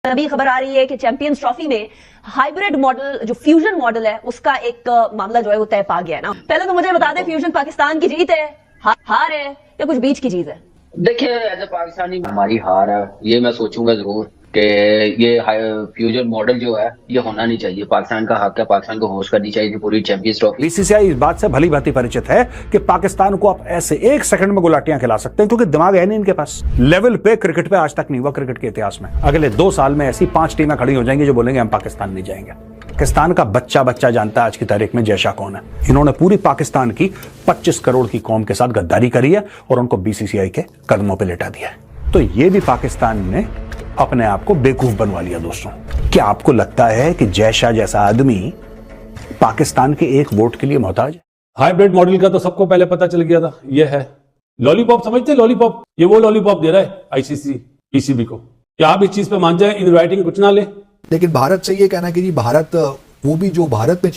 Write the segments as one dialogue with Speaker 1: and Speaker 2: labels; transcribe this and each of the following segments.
Speaker 1: अभी खबर आ रही है कि चैंपियंस ट्रॉफी में हाइब्रिड मॉडल जो फ्यूजन मॉडल है उसका एक मामला जो है वो तय पा गया है ना। पहले तो मुझे बता दें, फ्यूजन पाकिस्तान की जीत है, हार है या कुछ बीच की चीज है?
Speaker 2: देखिए, एज ए पाकिस्तानी हमारी हार है, ये मैं सोचूंगा जरूर कि ये फ्यूजन मॉडल जो है ये होना नहीं चाहिए। पाकिस्तान का हक है, पाकिस्तान को होस्ट करनी चाहिए पूरी चैंपियंस ट्रॉफी।
Speaker 3: बीसीसीआई इस बात से भली भांति परिचित है कि पाकिस्तान को आप ऐसे एक सेकंड में गुलाटियां खिला सकते हैं, क्योंकि दिमाग है नहीं इनके पास। लेवल पे क्रिकेट पे आज तक नहीं हुआ क्रिकेट के इतिहास में। अगले 2 साल में ऐसी 5 टीमें खड़ी हो जाएंगी जो बोलेंगे हम पाकिस्तान नहीं जाएंगे। पाकिस्तान का बच्चा बच्चा जानता है आज की तारीख में जय शाह कौन है। इन्होंने पूरी पाकिस्तान की 25 करोड़ की कौम के साथ गद्दारी करी है और उनको बीसीसीआई के कदमों पे लेटा दिया है। तो ये भी पाकिस्तान ने अपने आप को बेवकूफ बनवा लिया। दोस्तों, क्या आपको लगता है कि जय शाह जैसा आदमी पाकिस्तान के एक वोट के लिए मोहताज है?
Speaker 4: हाइब्रिड मॉडल का तो सबको पहले पता चल गया था। ये है लॉलीपॉप, समझते लॉलीपॉप, ये वो लॉलीपॉप दे रहा है आईसीसी पीसीबी को। क्या आप इस चीज पे मान जाए, इन राइटिंग कुछ ना ले।
Speaker 5: लेकिन भारत से ये कहना कि जी भारत, वो भी जो भारत में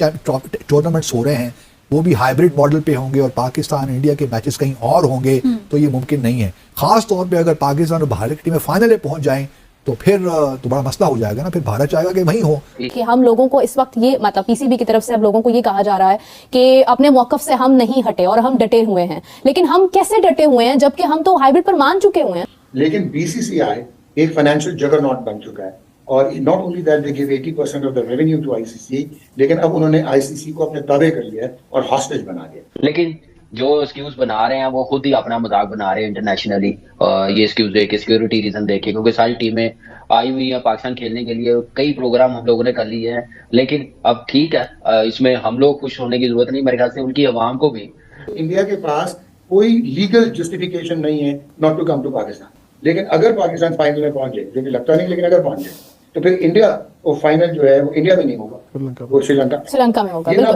Speaker 5: टूर्नामेंट्स हो रहे हैं वो भी हाइब्रिड मॉडल पे होंगे और पाकिस्तान इंडिया के मैचेस कहीं और होंगे, तो ये मुमकिन नहीं है। खास तौर पे अगर पाकिस्तान और भारत की टीमें फाइनल में पहुंच जाएं तो फिर तो बड़ा मसला हो जाएगा ना। फिर भारत चाहेगा कि वहीं हो।
Speaker 6: कि हम लोगों को इस वक्त ये मतलब पीसीबी की तरफ से हम लोगों को ये कहा जा रहा है कि अपने मौकफ से हम नहीं हटे और हम डटे हुए हैं। लेकिन हम कैसे डटे हुए हैं जबकि हम तो हाइब्रिड पर मान चुके हुए हैं।
Speaker 7: लेकिन बीसीसीआई एक फाइनेंशियल जगरनॉट बन चुका है और not only that they give 80% of the revenue to ICC, लेकिन अब उन्होंने आईसीसी को अपने ताबे कर लिया है और हॉस्टेज बना दिया।
Speaker 2: लेकिन जो एक्सक्यूज बना रहे हैं वो खुद ही अपना मजाक बना रहे हैं इंटरनेशनली। ये एक्सक्यूज देके, सिक्योरिटी रीजन देके, क्योंकि सारी टीमें आई हुई है पाकिस्तान खेलने के लिए। कई प्रोग्राम हम लोगों ने कर लिए हैं, लेकिन अब ठीक है, इसमें हम लोग खुश होने की जरूरत नहीं। मेरे ख्याल से उनकी अवाम को भी।
Speaker 7: इंडिया के पास कोई लीगल जस्टिफिकेशन नहीं है not to come to Pakistan. लेकिन अगर पाकिस्तान फाइनल में पहुंच जाए, जो कि लगता नहीं, लेकिन अगर पहुंच जाए तो फिर इंडिया वो फाइनल जो है वो इंडिया में नहीं होगा, वो श्रीलंका में होगा। ये ना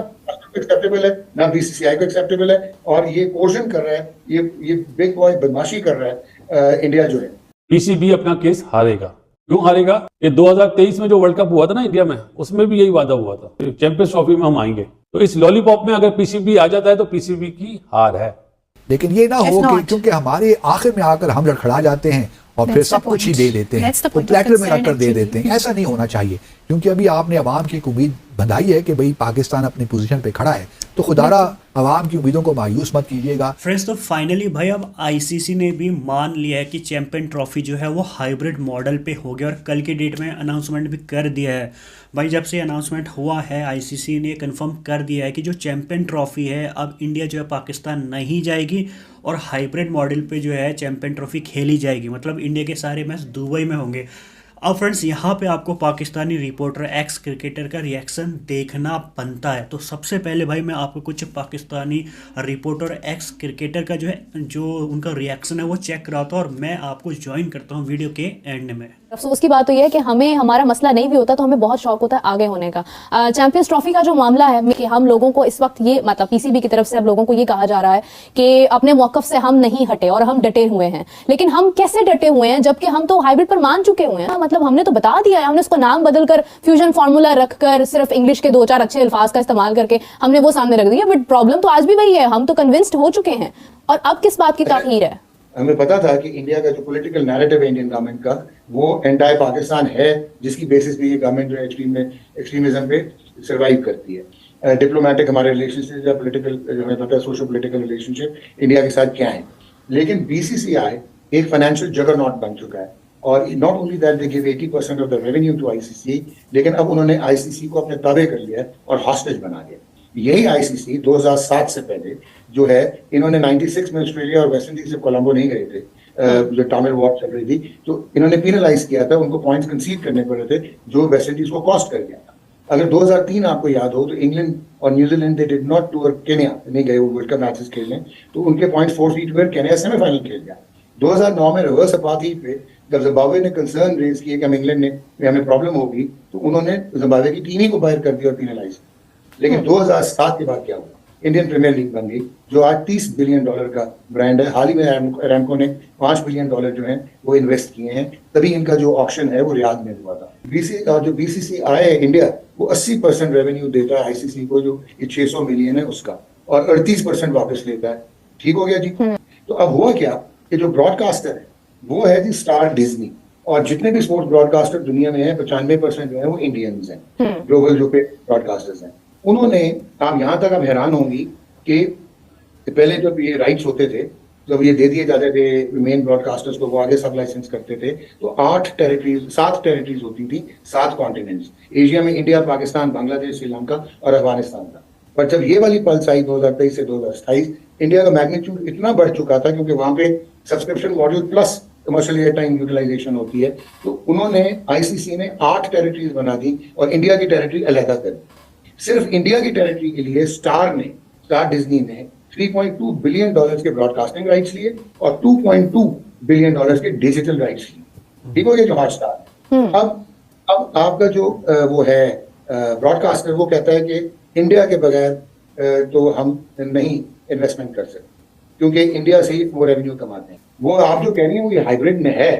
Speaker 7: एक्सेप्टेबल है, ना बीसीसीआई को एक्सेप्टेबल है। और ये कोर्जन कर रहा है, ये बिग बॉय बदमाशी कर रहा है इंडिया जो है।
Speaker 4: पीसीबी अपना केस हारेगा। क्यों हारेगा? ये 2023 में जो वर्ल्ड कप हुआ था ना इंडिया में, उसमें भी यही वादा हुआ था, चैंपियंस ट्रॉफी में हम आएंगे। तो इस लॉलीपॉप में अगर पीसीबी आ जाता है तो पीसीबी की हार है।
Speaker 5: लेकिन ये ना हो कि क्योंकि हमारे आखिर में आकर हम लड़खड़ा जाते हैं और फिर सब कुछ ही दे देते हैं, तो प्लेटर में रखकर दे देते हैं। ऐसा नहीं होना चाहिए, क्योंकि अभी आपने अवाम की एक उम्मीद बंधाई है कि भाई पाकिस्तान अपनी पोजीशन पे खड़ा है, तो खुदारा अवाम की उम्मीदों को मायूस मत कीजिएगा।
Speaker 8: फ्रेंड्स, तो फाइनली भाई अब आईसीसी ने भी मान लिया है कि चैंपियन ट्रॉफी जो है वो हाइब्रिड मॉडल पे हो गया और कल की डेट में अनाउंसमेंट भी कर दिया है। भाई जब से अनाउंसमेंट हुआ है आईसीसी ने कंफर्म कर दिया है कि जो चैंपियन ट्रॉफी है अब इंडिया जो है पाकिस्तान नहीं जाएगी और हाइब्रिड मॉडल पे जो है चैंपियन ट्रॉफी खेली जाएगी। मतलब इंडिया के सारे मैच दुबई में होंगे। अब फ्रेंड्स, यहाँ पे आपको पाकिस्तानी रिपोर्टर, एक्स क्रिकेटर का रिएक्शन देखना बनता है। तो सबसे पहले भाई मैं आपको कुछ पाकिस्तानी रिपोर्टर, एक्स क्रिकेटर का जो उनका रिएक्शन है वो चेक कराता हूँ और मैं आपको ज्वाइन करता हूँ वीडियो के एंड में।
Speaker 6: अफसोस की बात तो यह है कि हमें हमारा मसला नहीं भी होता तो हमें बहुत शौक होता है आगे होने का। चैंपियंस ट्रॉफी का जो मामला है कि हम लोगों को इस वक्त ये मतलब पीसीबी की तरफ से हम लोगों को ये कहा जा रहा है कि अपने मौकफ से हम नहीं हटे और हम डटे हुए हैं। लेकिन हम कैसे डटे हुए हैं जबकि हम तो हाइब्रिड पर मान चुके हुए हैं। मतलब हमने तो बता दिया है, हमने उसको नाम बदलकर फ्यूजन फार्मूला रखकर सिर्फ इंग्लिश के 2-4 अच्छे अल्फाज का इस्तेमाल करके हमने वो सामने रख दिया। बट प्रॉब्लम तो आज भी वही है, हम तो कन्विंस्ड हो चुके हैं। और अब किस बात की ताखीर है?
Speaker 7: हमें पता था कि इंडिया का जो पॉलिटिकल नैरेटिव है इंडियन गवर्नमेंट का, वो एंटाई पाकिस्तान है, जिसकी बेसिस पे ये गवर्नमेंट जो एक्सट्रीमिज्म पे सर्वाइव करती है। डिप्लोमेटिक हमारे रिलेशनशिप या पॉलिटिकल जो हमें पता है सोशल पॉलिटिकल रिलेशनशिप इंडिया के साथ क्या है। लेकिन बीसीसीआई एक फाइनेंशियल जगरनॉट बन चुका है और not only that they give 80% of the revenue to ICC, लेकिन अब उन्होंने आईसीसी को अपने ताबे कर लिया है और हॉस्टेज बना दिया। यही आईसीसी 2007 से पहले जो है, इन्होंने 96 में ऑस्ट्रेलिया और वेस्ट इंडीज से कोलंबो नहीं गए थे, जो टामिल वॉर चल रही थी, तो इन्होंने पेनलाइज किया था, उनको पॉइंट्स कंसीड करने पड़े थे जो वेस्ट इंडीज को कॉस्ट कर गया था। अगर 2003 आपको याद हो तो इंग्लैंड और New Zealand they did not tour Kenya, नहीं गए वो वर्ल्ड कप मैचेस खेलने, तो उनके पॉइंट्स फोरफीट हुए, केन्या सेमीफाइनल खेल गया। 2009 में रिवर्स अपार्थाइड पे जब जिम्बाब्वे ने कंसर्न रेज किया कि हम इंग्लैंड ने हमें प्रॉब्लम होगी, तो उन्होंने जिम्बाब्वे की टीम ही को बाहर कर दिया और पेनलाइज। लेकिन 2007 के बाद क्या हुआ? इंडियन प्रीमियर लीग बन गई, जो आज $30 बिलियन का ब्रांड है। हाल ही में अरामको ने $5 बिलियन जो है वो इन्वेस्ट किए हैं, तभी इनका जो ऑक्शन है वो रियाद में हुआ था। जो बीसीसीआई है इंडिया, वो 80% रेवेन्यू देता है आईसीसी को, जो 600 मिलियन है उसका, और 38% वापस लेता है। ठीक हो गया जी। तो अब हुआ क्या कि जो ब्रॉडकास्टर है वो है जी स्टार डिज्नी। और जितने भी स्पोर्ट्स ब्रॉडकास्टर दुनिया में हैं 95% जो है वो इंडियंस हैं, ग्लोबल जो पे ब्रॉडकास्टर्स हैं। उन्होंने, आप यहाँ तक आप हैरान होंगी कि पहले जब ये राइट्स होते थे, जब ये दे दिए जाते थे मेन ब्रॉडकास्टर्स को, वो आगे सब लाइसेंस करते थे, तो 7 टेरिटरीज होती थी, 7 कॉन्टिनेंट्स। एशिया में इंडिया, पाकिस्तान, बांग्लादेश, श्रीलंका और अफगानिस्तान था। पर जब ये वाली पल्स आई 2023 से 2028, इंडिया का मैग्नीट्यूड इतना बढ़ चुका था, क्योंकि वहां पे subscription module plus commercial air time utilisation होती है, तो उन्होंने, आईसीसी ने 8 टेरिटरीज बना दी और इंडिया की टेरिटरी अलग कर दी। सिर्फ इंडिया की टेरिटरी के लिए स्टार डिज्नी ने $3.2 बिलियन के ब्रॉडकास्टिंग राइट्स लिए और $2.2 बिलियन के डिजिटल राइट्स लिए। ठीक हो गया, जो हॉटस्टार। अब आपका जो वो है ब्रॉडकास्टर, वो कहता है कि इंडिया के बगैर तो हम नहीं इन्वेस्टमेंट कर सकते, क्योंकि इंडिया से ही वो रेवेन्यू कमाते हैं। वो आप जो कह रही हैं वो ये हाइब्रिड में है,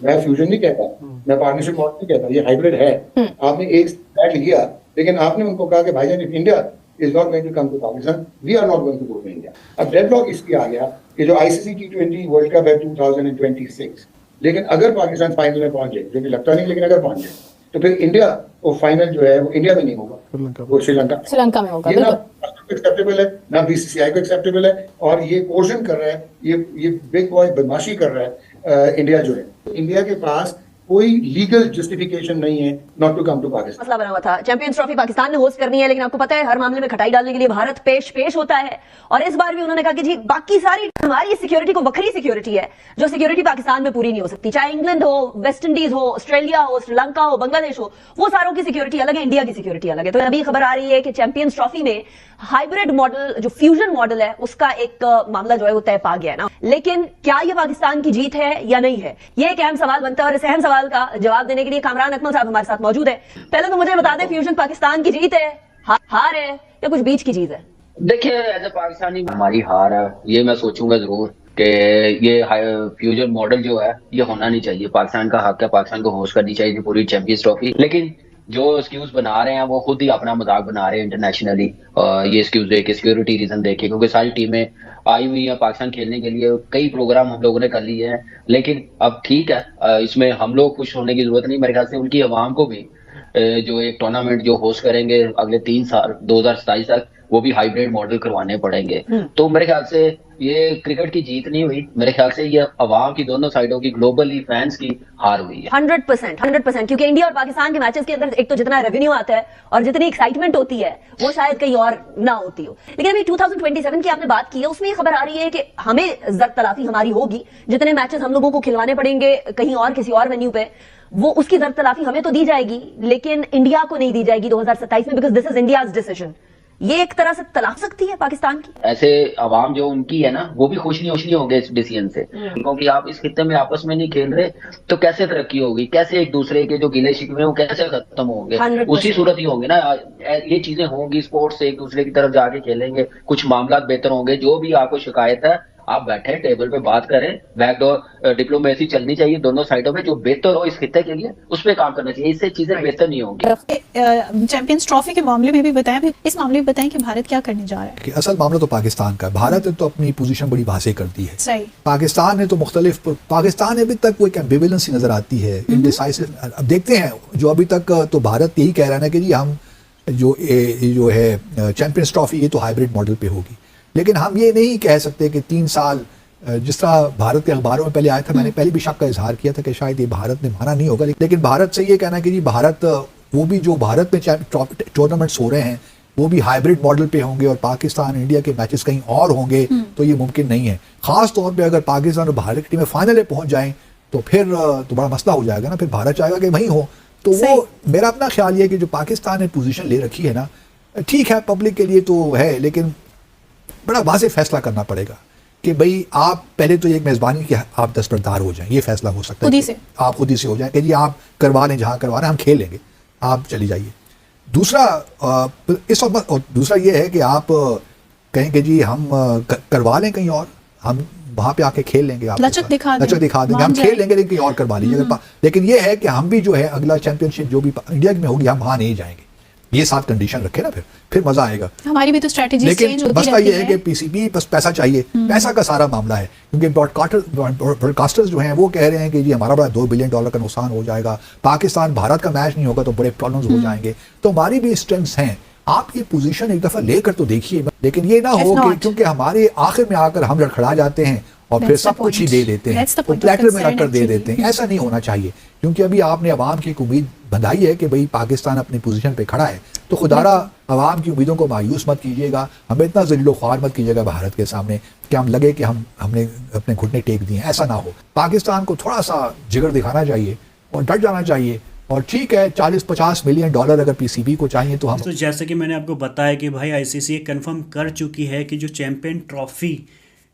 Speaker 7: मैं फ्यूजन नहीं कहता, मैं पार्टनरशिप मॉडल नहीं कहता, ये हाइब्रिड है। आपने एक स्टैंड लिया, लेकिन आपने उनको कहा कि भाईजान if India is not going to come to Pakistan, we are not going to go to India। अब डेडलॉक इसलिए आ गया कि जो आईसीसी T20 वर्ल्ड कप है 2026, लेकिन अगर पाकिस्तान फाइनल में पहुंचे, जो कि लगता नहीं, लेकिन अगर पहुंचे तो फिर इंडिया वो फाइनल जो है वो इंडिया में नहीं होगा, वो श्रीलंका में होगा। ये ना एक्सेप्टेबल है, ना बीसीसीआई को एक्सेप्टेबल है, और ये कोर्शन कर रहा है, ये बिग बॉय बदमाशी कर रहा है इंडिया जो है। इंडिया के पास कोई लीगल जस्टिफिकेशन नहीं है not to come to Pakistan.
Speaker 1: मसला बना हुआ था, चैंपियंस ट्रॉफी पाकिस्तान ने होस्ट करनी है, लेकिन आपको पता है हर मामले में खटाई डालने के लिए भारत पेश होता है। और इस बार भी उन्होंने कहा कि जी बाकी सारी हमारी सिक्योरिटी को बखरी सिक्योरिटी है, जो सिक्योरिटी पाकिस्तान में पूरी नहीं हो सकती। चाहे इंग्लैंड हो, वेस्ट इंडीज हो, ऑस्ट्रेलिया हो, श्रीलंका हो, बांग्लादेश हो, वो सारों की सिक्योरिटी अलग है, इंडिया की सिक्योरिटी अलग है। तो अभी खबर आ रही है कि चैंपियंस ट्रॉफी में हाइब्रिड मॉडल, जो फ्यूजन मॉडल है, उसका एक मामला जो है वो तय पा गया है ना। लेकिन क्या ये पाकिस्तान की जीत है या नहीं है, ये एक अहम सवाल बनता है। और इस अहम सवाल का जवाब देने के लिए कामरान अकमल साहब हमारे साथ मौजूद है। पहले तो मुझे बता दें, फ्यूजन पाकिस्तान की जीत है, हार है, या कुछ बीच की चीज है?
Speaker 2: देखिए, एज ए पाकिस्तानी हमारी हार है, ये मैं सोचूंगा जरूर कि ये फ्यूजन मॉडल जो है ये होना नहीं चाहिए। पाकिस्तान का हक है, पाकिस्तान को होस्ट करनी चाहिए पूरी चैंपियंस ट्रॉफी। लेकिन जो एक्सक्यूज बना रहे हैं वो खुद ही अपना मजाक बना रहे हैं इंटरनेशनली, ये एक्सक्यूज देके, सिक्योरिटी रीजन देके, क्योंकि सारी टीमें आई हुई है पाकिस्तान खेलने के लिए। कई प्रोग्राम हम लोगों ने कर लिए हैं, लेकिन अब ठीक है, इसमें हम लोग खुश होने की जरूरत नहीं। मेरे ख्याल से उनकी आवाम को भी जो एक टूर्नामेंट जो होस्ट करेंगे अगले 3 साल 2027 तक, वो भी हाइब्रिड मॉडल करवाने पड़ेंगे। तो मेरे ख्याल से ये क्रिकेट की जीत नहीं हुई, मेरे ख्याल से ये अवाम की दोनों साइडों की, ग्लोबली फैंस की हार हुई है।
Speaker 1: 100%, क्योंकि इंडिया और पाकिस्तान के मैचेस के अंदर एक तो जितना रेवेन्यू आता है और जितनी एक्साइटमेंट होती है वो शायद कहीं और ना होती हो। लेकिन अभी 2027 की आपने बात की है, उसमें ये खबर आ रही है कि हमें जर तलाफी हमारी होगी, जितने मैचेस हम लोगों को खिलवाने पड़ेंगे कहीं और किसी और वेन्यू पे, वो उसकी जर तलाफी हमें तो दी जाएगी, लेकिन इंडिया को नहीं दी जाएगी 2027 में, because this is India's decision. ये एक तरह से तलाक सकती है पाकिस्तान की।
Speaker 2: ऐसे अवाम जो उनकी है ना, वो भी खुश नहीं होंगे इस डिसीजन से, क्योंकि आप इस खित्ते में आपस में नहीं खेल रहे तो कैसे तरक्की होगी, कैसे एक दूसरे के जो गिले शिकवे वो कैसे खत्म होंगे, उसी सूरत ही होंगे ना। ये चीजें होंगी, स्पोर्ट्स से एक दूसरे की तरफ जाके खेलेंगे, कुछ मामला बेहतर होंगे। जो भी आपको शिकायत है, आप बैठे टेबल पे बात करें, बैकडोर डिप्लोमेसी चलनी चाहिए दोनों साइडों में, जो बेहतर हो इस खित्ते के लिए उस पर काम करना चाहिए। इससे चीजें बेहतर नहीं होंगी।
Speaker 9: चैंपियंस ट्रॉफी के मामले में भी बताएं, इस मामले में बताएं कि भारत क्या करने जा रहा है।
Speaker 5: कि असल मामला तो पाकिस्तान का, भारत ने तो अपनी पोजीशन बड़ी वाज़ेह कर दी है।
Speaker 9: सही।
Speaker 5: पाकिस्तान ने तो मुख्तलिफ, पाकिस्तान अभी तक कोई एम्बिवेलेंसी नजर आती है, इनडिसाइसिव। अब देखते हैं, जो अभी तक तो भारत यही कह रहा है ना कि जी हम जो है चैंपियंस ट्रॉफी ये तो हाइब्रिड मॉडल पे होगी, लेकिन हम ये नहीं कह सकते कि 3 साल, जिस तरह भारत के अखबारों में पहले आया था, मैंने पहले भी शक का इजहार किया था कि शायद ये भारत ने माना नहीं होगा, लेकिन भारत से ये कहना कि जी भारत, वो भी जो भारत में टूर्नामेंट्स हो रहे हैं वो भी हाइब्रिड मॉडल पे होंगे और पाकिस्तान इंडिया के मैचेस कहीं और होंगे, तो ये मुमकिन नहीं है। खास तौर पे अगर पाकिस्तान और भारत की टीमें फाइनल में पहुंच जाएं तो फिर तो बड़ा मसला हो जाएगा ना, फिर भारत चाहेगा कि वहीं हो। तो वो मेरा अपना ख्याल ये कि जो पाकिस्तान ने पोजीशन ले रखी है ना, ठीक है पब्लिक के लिए तो है, लेकिन बड़ा वाज़ेह फैसला करना पड़ेगा कि भाई आप पहले तो एक मेज़बानी की आप दस्तबरदार हो जाएं, ये फैसला हो सकता है आप खुद ही से हो जाएं कि जी आप करवा लें, जहाँ करवा लें हम खेल लेंगे, आप चली जाइए। दूसरा इस वक्त, और दूसरा ये है कि आप कहें कि जी हम करवा लें कहीं और, हम वहाँ पे आके खेल लेंगे, आप
Speaker 9: लचक दिखा
Speaker 5: देंगे, हम खेल लेंगे, लेकिन कहीं और करवा लीजिए। लेकिन ये है कि हम भी जो है अगला चैंपियनशिप जो भी इंडिया में होगी हम वहाँ नहीं जाएंगे, ये 7 कंडीशन रखे ना, फिर मजा आएगा।
Speaker 9: हमारी भी तो स्ट्रेटेजी चेंज
Speaker 5: लेकिन
Speaker 9: होती
Speaker 5: मसला
Speaker 9: रहती
Speaker 5: ये है कि पीसीबी बस पैसा चाहिए, पैसा का सारा मामला है, क्योंकि ब्रॉडकास्टर्स जो हैं वो कह रहे हैं कि जी हमारा बड़ा $2 बिलियन का नुकसान हो जाएगा, पाकिस्तान भारत का मैच नहीं होगा तो बड़े प्रॉब्लम्स हो जाएंगे। तो हमारी भी स्ट्रेंथ्स हैं, आप ये पोजीशन एक दफा लेकर तो देखिए, लेकिन ये ना हो कि क्योंकि हमारे आखिर में आकर हम लड़खड़ा जाते हैं और फिर सब कुछ ही दे देते हैं, तो प्लेटर में रखकर दे देते हैं। ऐसा नहीं होना चाहिए, क्योंकि अभी आपने अवाम की एक उम्मीद बंधाई है कि भाई पाकिस्तान अपनी पोजीशन पे खड़ा है, तो खुदारा अवाम की उम्मीदों को मायूस मत कीजिएगा, हमें इतना ज़लीलो ख्वार मत कीजिएगा भारत के सामने कि हम लगे कि हमने अपने घुटने टेक दिए। ऐसा ना हो, पाकिस्तान को थोड़ा सा जिगर दिखाना चाहिए और डट जाना चाहिए। और ठीक है, $40-50 मिलियन अगर पीसीबी को चाहिए तो हम,
Speaker 8: तो जैसे कि मैंने आपको बताया कि भाई आईसीसी कंफर्म कर चुकी है कि जो चैंपियन ट्रॉफी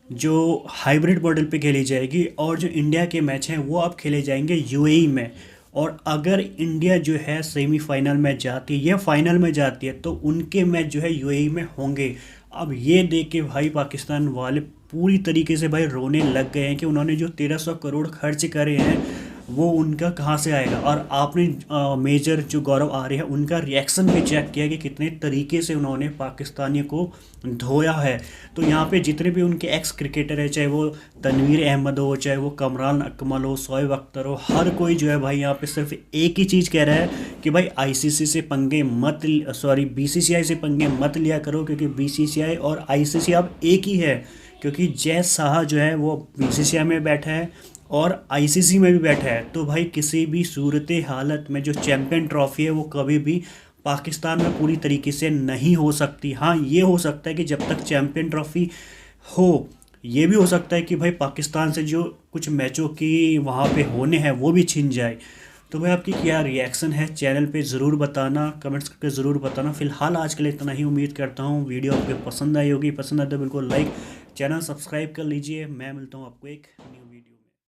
Speaker 8: जो हाइब्रिड मॉडल पे खेली जाएगी और जो इंडिया के मैच हैं वो अब खेले जाएंगे यूएई में। और अगर इंडिया जो है सेमीफाइनल में जाती है या फाइनल में जाती है तो उनके मैच जो है यूएई में होंगे। अब ये देख के भाई पाकिस्तान वाले पूरी तरीके से भाई रोने लग गए हैं कि उन्होंने जो 1300 करोड़ खर्च करे हैं वो उनका कहाँ से आएगा। और आपने मेजर जो गौरव आर्य है उनका रिएक्शन भी चेक किया कि कितने तरीके से उन्होंने पाकिस्तानियों को धोया है। तो यहाँ पे जितने भी उनके एक्स क्रिकेटर है, चाहे वो तनवीर अहमद हो, चाहे वो कमरान अकमल हो, शोएब अख्तर हो, हर कोई जो है भाई यहाँ पे सिर्फ एक ही चीज़ कह रहा है कि भाई आईसीसी से पंगे मत, सॉरी बीसीसीआई से पंगे मत लिया करो, क्योंकि बीसीसीआई और आईसीसी अब एक ही है। क्योंकि जय शाह जो है वो बीसीसीआई में बैठा है और आईसीसी में भी बैठा है। तो भाई किसी भी सूरत हालत में जो चैंपियन ट्रॉफी है वो कभी भी पाकिस्तान में पूरी तरीके से नहीं हो सकती। हाँ, ये हो सकता है कि जब तक चैंपियन ट्रॉफी हो, ये भी हो सकता है कि भाई पाकिस्तान से जो कुछ मैचों की वहाँ पे होने हैं वो भी छिन जाए। तो भाई आपकी क्या रिएक्शन है चैनल पे ज़रूर बताना, कमेंट्स करके ज़रूर बताना। फिलहाल आज के लिए इतना ही, उम्मीद करता हूँ वीडियो आपको पसंद आई होगी। पसंद आए तो बिल्कुल लाइक, चैनल सब्सक्राइब कर लीजिए। मैं मिलता हूँ आपको एक